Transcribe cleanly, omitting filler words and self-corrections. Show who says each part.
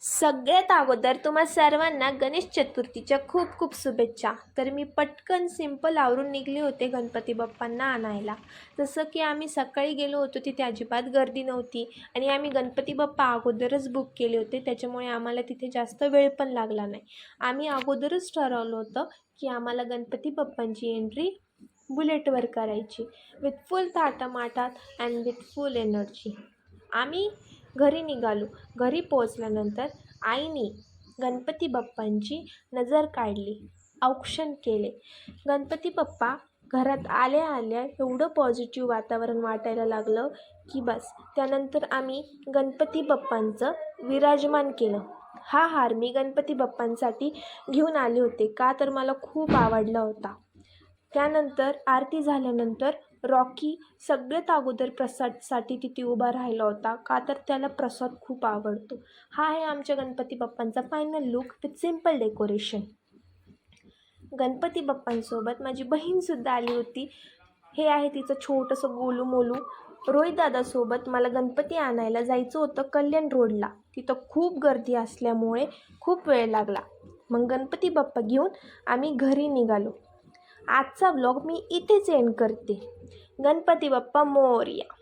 Speaker 1: सगळ्यात अगोदर तुम्हा सर्वांना गणेश चतुर्थीच्या खूप खूप शुभेच्छा. तर मी पटकन सिंपल आवरून निघले होते गणपती बाप्पांना आणायला. जसं की आम्ही सकाळी गेलो होतो तिथे अजिबात गर्दी नव्हती आणि आम्ही गणपती बाप्पा अगोदरच बुक केले होते, त्याच्यामुळे आम्हाला तिथे जास्त वेळ पण लागला नाही. आम्ही अगोदरच ठरवलं होतं की आम्हाला गणपती बाप्पांची एंट्री बुलेटवर करायची, विथ फुल थाटामाटात अँड विथ फुल एनर्जी. आम्ही घरी निघालो. घरी पोचल्यानंतर आईने गणपती बाप्पांची नजर काढली, औक्षण केले. गणपती बाप्पा घरात आल्या आल्या एवढं पॉझिटिव्ह वातावरण वाटायला लागलं की बस. त्यानंतर आम्ही गणपती बाप्पांचं विराजमान केलं. हा हार मी गणपती बाप्पांसाठी घेऊन आले होते, का तर मला खूप आवडला होता. त्यानंतर आरती झाल्यानंतर रॉकी सगळ्यात अगोदर प्रसादसाठी तिथे उभा राहिला होता, का तर त्याला प्रसाद खूप आवडतो. हा आहे आमच्या गणपती बाप्पांचा final look with simple decoration. Ganpati बाप्पांसोबत माझी बहीणसुद्धा आली होती. हे आहे तिचं छोटंसं गोलू मोलू. रोहित दादासोबत मला गणपती आणायला जायचं होतं कल्याण रोडला. तिथं खूप गर्दी असल्यामुळे खूप वेळ लागला. मग गणपती बाप्पा घेऊन आम्ही घरी निघालो. आजचा व्लॉग मी इथेच एंड करते. गणपती बाप्पा मोरया.